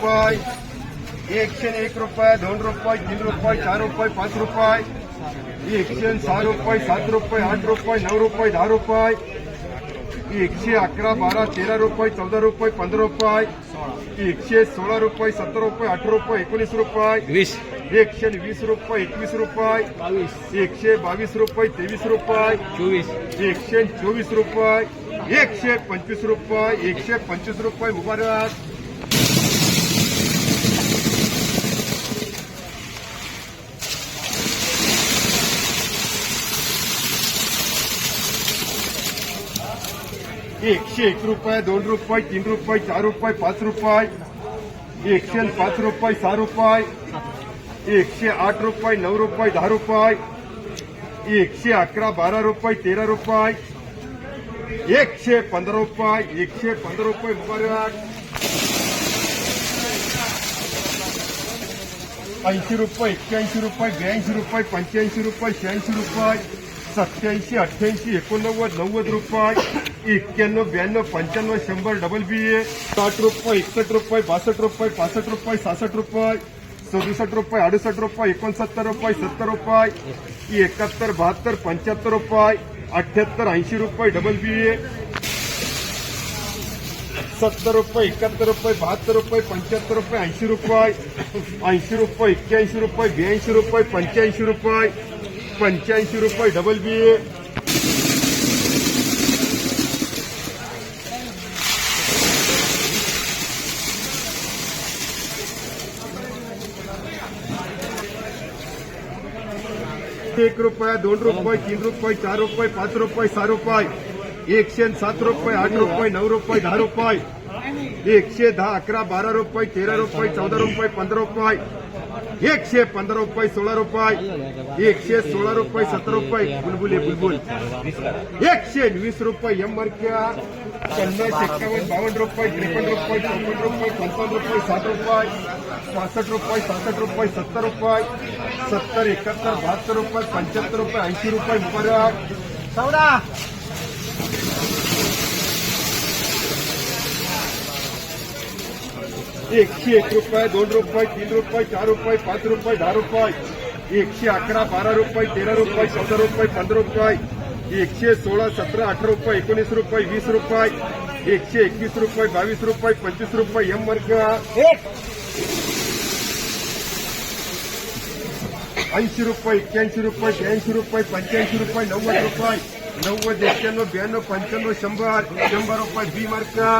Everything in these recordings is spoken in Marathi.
रुपये, 101 रुपये, 2 रुपये, 3 रुपये, 4 रुपये, 5 रुपये, 106 रुपये, 7 रुपये, 8 रुपये, 9 रुपये, 10 रुपये, 111, 12, 13 रुपये, 14 रुपये, 15 रुपये, 116 रुपये, 17 रुपये, 18 रुपये, 19 रुपये, 120 रुपये, 21 रुपये, 122 रुपये, 23 रुपये, 124 रुपये, 125 रुपये, 125 रुपये मुबारक. ₹101, 2 रुपये, 3 रुपये, 4 रुपये, 5 रुपये, 105 रुपये, 6 रुपये, 108 रुपये, 9 रुपये, 10 रुपये, 111, 12 रुपये, 13 रुपये, 115 रुपये, 115 रुपये मुबारक. 80 रुपये, 81 रुपये, 82 रुपये, 85 रुपये, 86 रुपये, 87, 88, 89, 90 रुपये, 91, 92, 95, 100 डबल BA, 60 रुपये, 61 रुपये, 62 रुपये, 65 रुपये, 66 रुपये, 67 रुपये, 68 रुपये, 69 रुपये, 70 रुपये, 71, 72, 75 रुपये, 78, 80 रुपये डबल BA, 70 रुपये, 71 रुपये, 72 रुपये, 75 रुपये, 80 रुपये, 80 रुपये, 81 रुपये, 82 रुपये, 85 रुपये, 85 रुपये डबल BA, 1 रुपये, 2 रुपये, 3 रुपये, 4 रुपये, 5 रुपये, 6 रुपये, 107 रुपये, 8 रुपये, 9 रुपये, 10 रुपये, 110, 11, 12 रुपये, 13 रुपये, 14 रुपये, 15 रुपये, 115 रुपये, 16 रुपये, 116 रुपये, 17 रुपये, बुलबुल 120 रुपये, M-Markia, 50, 51, 52 रुपये, 53 रुपये, 54 रुपये, 55 रुपये, 60 रुपये, 65 रुपये, 67 रुपये, 70 रुपये, 70, 71, 72 रुपये, 75 रुपये, 80 रुपये मुबारक. 101 रुपये, 2 रुपये, 3 रुपये, 4 रुपये, 5 रुपये, 10 रुपये, 111, 12 रुपये, 13 रुपये, 14 रुपये, 15 रुपये, 116, 17, 18 रुपये, 19 रुपये, 20 रुपये, 121 रुपये, 22 रुपये, 25 रुपये, M-Markia, 80 रुपये, 81 रुपये, 82 रुपये, 85 रुपये, 90 रुपये, 90, 91, 92, 95, 100, 100 रुपये B-Markia,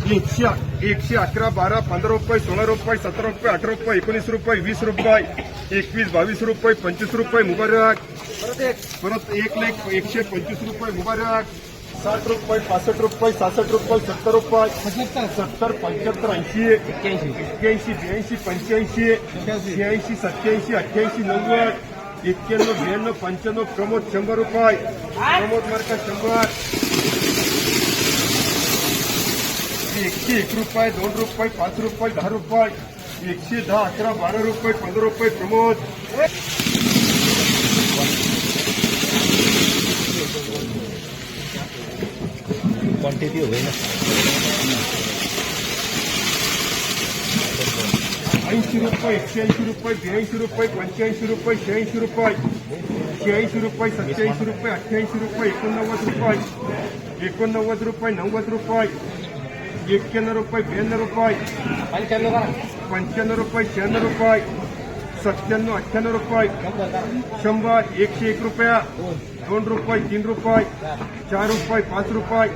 111, 12, 15 रुपये, 16 रुपये, 17 रुपये, 18 रुपये, 19 रुपये, 20 रुपये, 21, 22 रुपये, 25 रुपये मुबारक. परत 1,125 रुपये मुबारक. 60 रुपये, 65 रुपये, 66 रुपये, 70 रुपये, 70, 75, 80, 81, 82, 85, 86, 87, 88, 90, 91, 92, 95, प्रमोद 100 रुपये, प्रमोद मार्का 100, 101 रुपये, 2 रुपये, 5 रुपये, 10 रुपये, 110, 11, 12 रुपये, 15 रुपये प्रमोद. क्वांटिटी हो गई ना. 80 रुपये, 180 रुपये, 82 रुपये, 85 रुपये, 86 रुपये, 86 रुपये, 87 रुपये, 88 रुपये, 89 रुपये, 89 रुपये, 90 रुपये, 91 रुपये, 92 रुपये, 95 रुपये, 96 रुपये, 97, 98 रुपये, 100, 101 रुपया, 2 रुपये, 3 रुपये, 4 रुपये, 5 रुपये,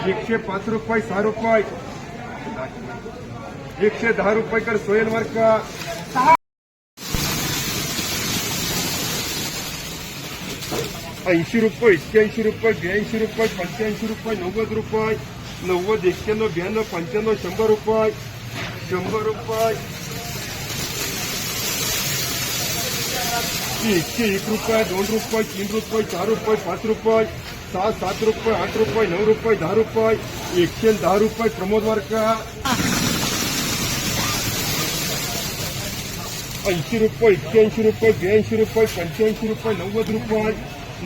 105 रुपये, 6 रुपये, 110 रुपये कर सोयल मार्का. 80 रुपये, 81 रुपये, 82 रुपये, 85 रुपये, 90 रुपये, 90, 91, 92, 95, 100 रुपये, 100 रुपये, 101 रुपये, 2 रुपये, 3 रुपये, 4 रुपये, 5 रुपये, 6, 7 रुपये, 8 रुपये, 9 रुपये, 10 रुपये, 110 रुपये प्रमोद मार्का. 80 रुपये, 81 रुपये, 82 रुपये, 85 रुपये, 90 रुपये,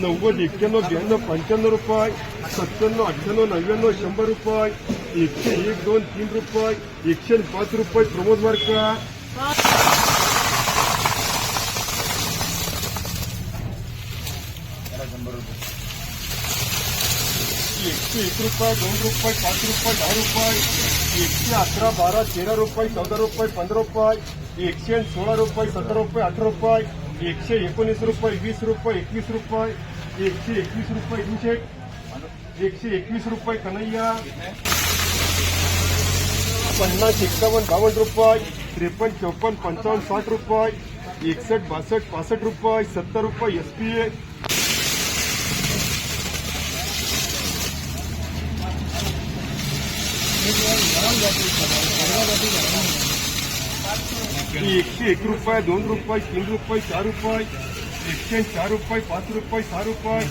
90, 91, 92, 95 रुपये, 97, 98, 99, 100 रुपये, 101, 2, 3 रुपये, 105 रुपये प्रमोद मार्का. एकशे 1 रुपये, 2 रुपये, 5 रुपये, 10 रुपये, 111, 12, 13 रुपये, 14 रुपये, 15 रुपये, 116 रुपये, 17 रुपये, 18 रुपये, 119 रुपये, 20 रुपये, 21 रुपये, 121 रुपये दुशेट, 121 रुपये कन्हैया, 50, 51, 52 रुपये, 53, 54, 55, 60 रुपये, 61, 62, 65 रुपये, 70 रुपये एसपीए. 101 रुपये, 2 रुपये, 3 रुपये, 4 रुपये, 104 रुपये, 5 रुपये, 6 रुपये,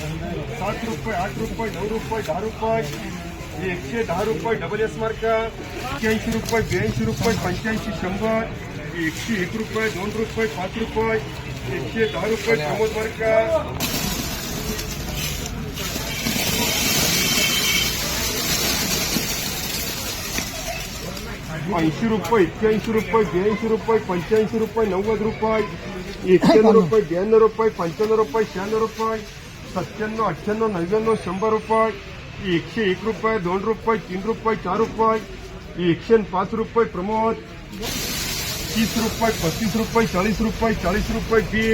7 रुपये, 8 रुपये, 9 रुपये, 10 रुपये, 110 रुपये डबल एस मार्का. 81 रुपये, 82 रुपये, 85, 100, 101 रुपये, 2 रुपये, 5 रुपये, 110 रुपये प्रमोद मार्का. 80 रुपये, 81 रुपये, 82 रुपये, 85 रुपये, 90 रुपये, 91 रुपये, 92 रुपये, 95 रुपये, 96 रुपये, 97, 98, 99, 100 रुपये, 101 रुपये, 2 रुपये, 3 रुपये, 4 रुपये, 105 रुपये प्रमोद. 30 रुपये, 35 रुपये, 40 रुपये, 40 रुपये बी.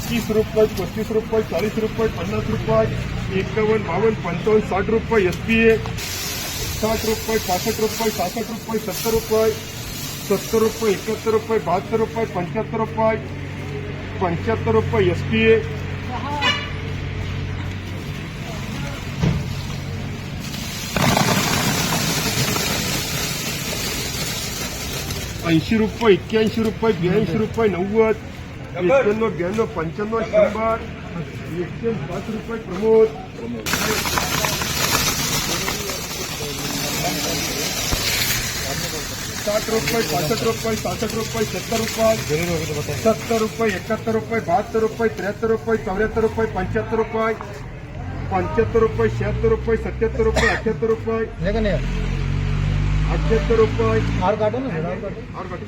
30 रुपये, 35 रुपये, 40 रुपये, 50 रुपये, 51, 52, 55, 60 रुपये एसपीए. 60 रुपये, 65 रुपये, 66 रुपये, 70 रुपये, 70 रुपये, 71 रुपये, 72 रुपये, 75 रुपये, 75 रुपये एसपीए. 80 रुपये, 81 रुपये, 82 रुपये, 90, 91, 92, 95, 100, 105 रुपये प्रमोद. 60 रुपये, 65 रुपये, 66 रुपये, 70 रुपये, 70 रुपये, 71 रुपये, 72 रुपये, 73 रुपये, 74 रुपये, 75 रुपये, 75 रुपये, 76 रुपये, 77 रुपये, 78 रुपये, 78 रुपये. और काटो ना और काटो. और काटो.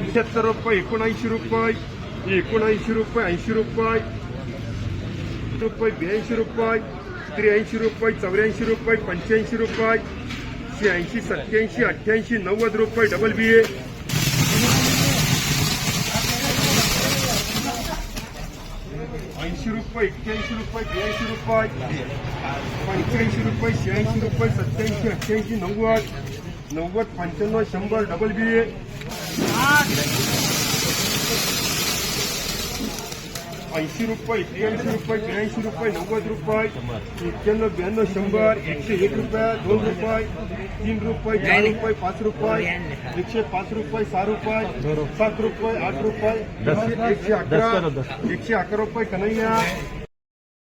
76 रुपये, 79 रुपये, 79 रुपये, 80 रुपये, 82 रुपये, 83 रुपये, 84 रुपये, 85 रुपये, 86, 87, 88, 90 रुपये डबल बी. 80 रुपये, 81 रुपये, 82 रुपये, 85 रुपये, 86 रुपये, 87, 88, 90, 90, 95, 100 डबल बी. 80 रुपये, 83 रुपये, 83 रुपये, 90 रुपये, 91, 92, 100, 101 रुपये, 2 रुपये, 3 रुपये, 4 रुपये, 5 रुपये, 105 रुपये, 6 रुपये, 7 रुपये, 8 रुपये, 111 रुपये कन्हैया.